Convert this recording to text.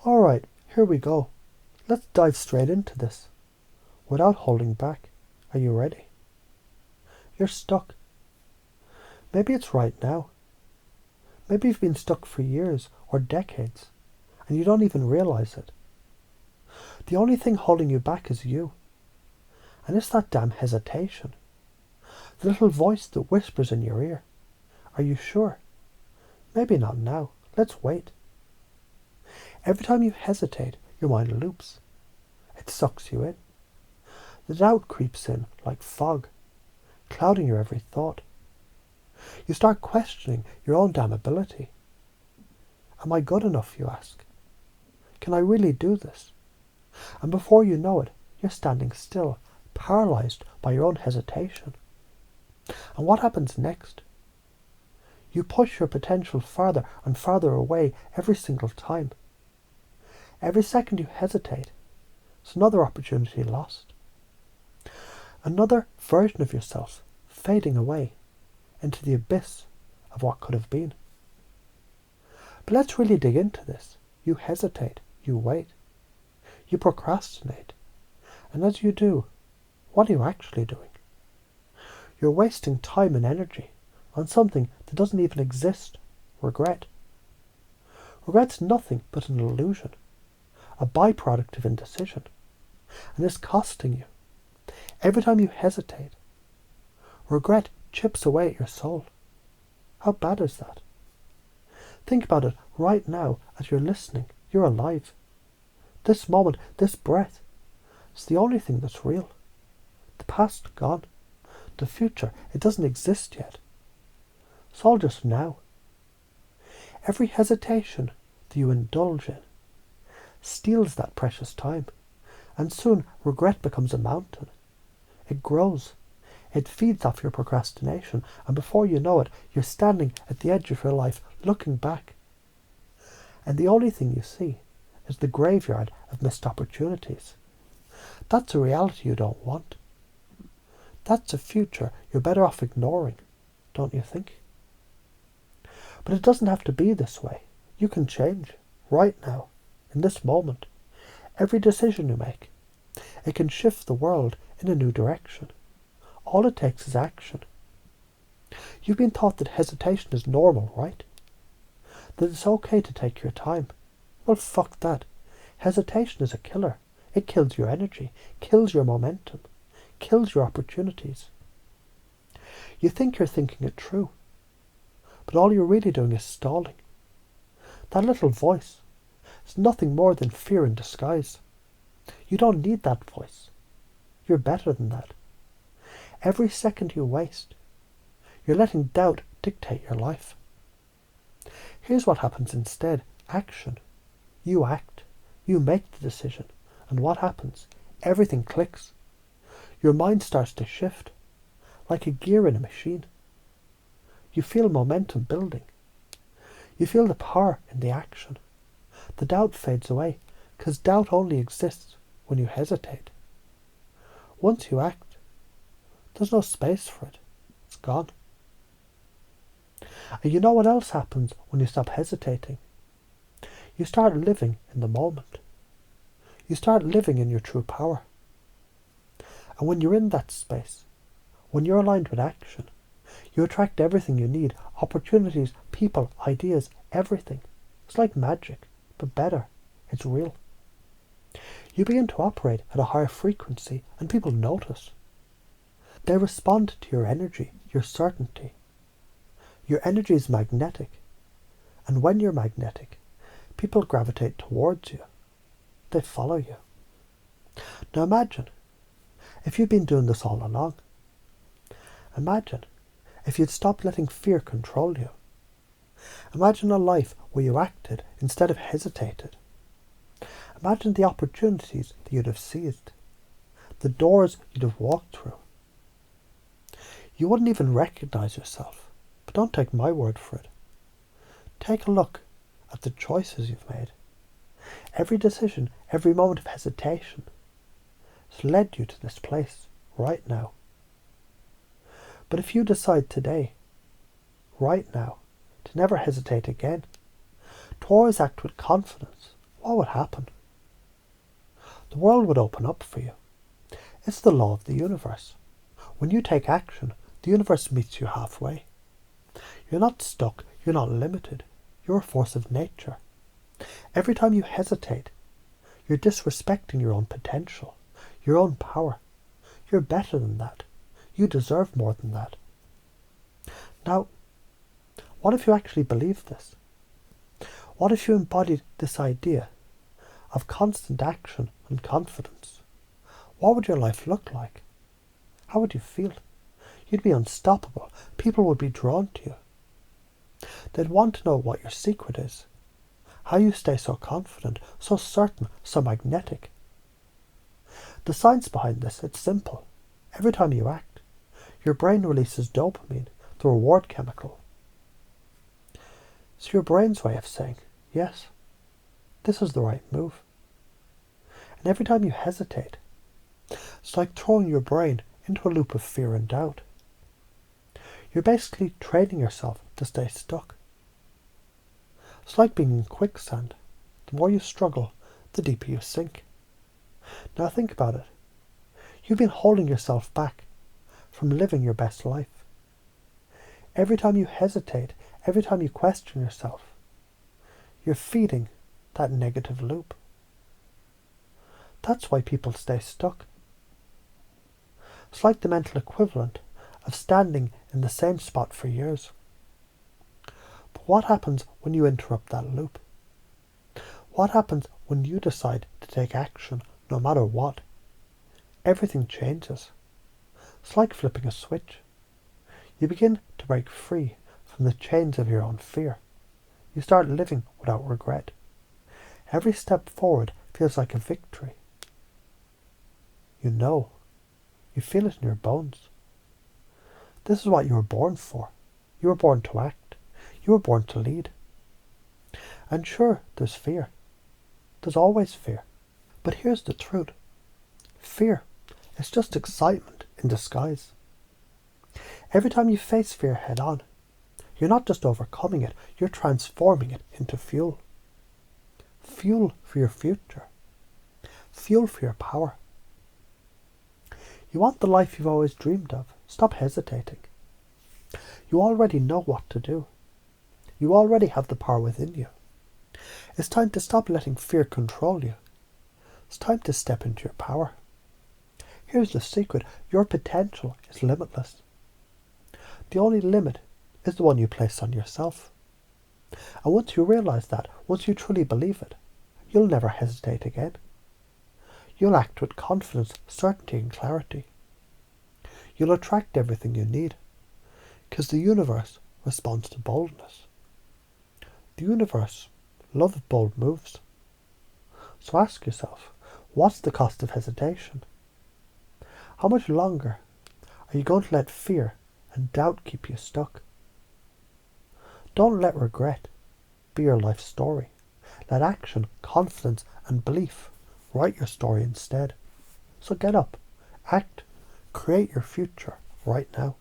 Alright, here we go. Let's dive straight into this, without holding back. Are you ready? You're stuck. Maybe it's right now. Maybe you've been stuck for years or decades, and you don't even realize it. The only thing holding you back is you. And it's that damn hesitation. The little voice that whispers in your ear. Are you sure? Maybe not now. Let's wait. Every time you hesitate, your mind loops. It sucks you in. The doubt creeps in like fog, clouding your every thought. You start questioning your own damn ability. Am I good enough, you ask? Can I really do this? And before you know it, you're standing still, paralyzed by your own hesitation. And what happens next? You push your potential farther and farther away every single time. Every second you hesitate, it's another opportunity lost. Another version of yourself fading away into the abyss of what could have been. But let's really dig into this. You hesitate, you wait, you procrastinate. And as you do, what are you actually doing? You're wasting time and energy on something that doesn't even exist. Regret. Regret's nothing but an illusion, a byproduct of indecision, and it's costing you. Every time you hesitate, regret chips away at your soul. How bad is that? Think about it right now as you're listening. You're alive. This moment, this breath, is the only thing that's real. The past, gone. The future, it doesn't exist yet. It's all just now. Every hesitation that you indulge in steals that precious time, and soon regret becomes a mountain. It grows. It feeds off your procrastination, and before you know it, you're standing at the edge of your life, looking back. And the only thing you see is the graveyard of missed opportunities. That's a reality you don't want. That's a future you're better off ignoring, don't you think? But it doesn't have to be this way. You can change, right now, in this moment. Every decision you make, it can shift the world in a new direction. All it takes is action. You've been taught that hesitation is normal, right? That it's okay to take your time. Well, fuck that. Hesitation is a killer. It kills your energy, kills your momentum, kills your opportunities. You think you're thinking it through, but all you're really doing is stalling. That little voice is nothing more than fear in disguise. You don't need that voice. You're better than that. Every second you waste, you're letting doubt dictate your life. Here's what happens instead. Action. You act. You make the decision. And what happens? Everything clicks. Your mind starts to shift, like a gear in a machine. You feel momentum building. You feel the power in the action. The doubt fades away, because doubt only exists when you hesitate. Once you act, there's no space for it. It's gone. And you know what else happens when you stop hesitating? You start living in the moment. You start living in your true power. And when you're in that space, when you're aligned with action, you attract everything you need, opportunities, people, ideas, everything. It's like magic, but better. It's real. You begin to operate at a higher frequency, and people notice. They respond to your energy, your certainty. Your energy is magnetic, and when you're magnetic, people gravitate towards you. They follow you. Now imagine if you'd been doing this all along. Imagine if you'd stopped letting fear control you. Imagine a life where you acted instead of hesitated. Imagine the opportunities that you'd have seized, the doors you'd have walked through. You wouldn't even recognize yourself, but don't take my word for it. Take a look at the choices you've made. Every decision, every moment of hesitation has led you to this place right now. But if you decide today, right now, to never hesitate again, to always act with confidence, what would happen? The world would open up for you. It's the law of the universe. When you take action, the universe meets you halfway. You're not stuck, you're not limited. You're a force of nature. Every time you hesitate, you're disrespecting your own potential, your own power. You're better than that. You deserve more than that. Now, what if you actually believed this? What if you embodied this idea of constant action and confidence? What would your life look like? How would you feel? You'd be unstoppable. People would be drawn to you. They'd want to know what your secret is. How you stay so confident, so certain, so magnetic. The science behind this, it's simple. Every time you act, your brain releases dopamine, the reward chemical. It's your brain's way of saying, yes, this is the right move. And every time you hesitate, it's like throwing your brain into a loop of fear and doubt. You're basically training yourself to stay stuck. It's like being in quicksand. The more you struggle, the deeper you sink. Now think about it. You've been holding yourself back from living your best life. Every time you hesitate, every time you question yourself, you're feeding that negative loop. That's why people stay stuck. It's like the mental equivalent of standing in the same spot for years. But what happens when you interrupt that loop? What happens when you decide to take action no matter what? Everything changes. It's like flipping a switch. You begin to break free from the chains of your own fear. You start living without regret. Every step forward feels like a victory. You know. You feel it in your bones. This is what you were born for. You were born to act. You were born to lead. And sure, there's fear. There's always fear. But here's the truth. Fear is just excitement in disguise. Every time you face fear head on, you're not just overcoming it, you're transforming it into fuel. Fuel for your future. Fuel for your power. You want the life you've always dreamed of. Stop hesitating. You already know what to do. You already have the power within you. It's time to stop letting fear control you. It's time to step into your power. Here's the secret. Your potential is limitless. The only limit is the one you place on yourself. And once you realize that, once you truly believe it, you'll never hesitate again. You'll act with confidence, certainty and clarity. You'll attract everything you need, because the universe responds to boldness. The universe loves bold moves. So ask yourself, what's the cost of hesitation? How much longer are you going to let fear and doubt keep you stuck? Don't let regret be your life story. Let action, confidence and belief write your story instead. So get up, act, create your future right now.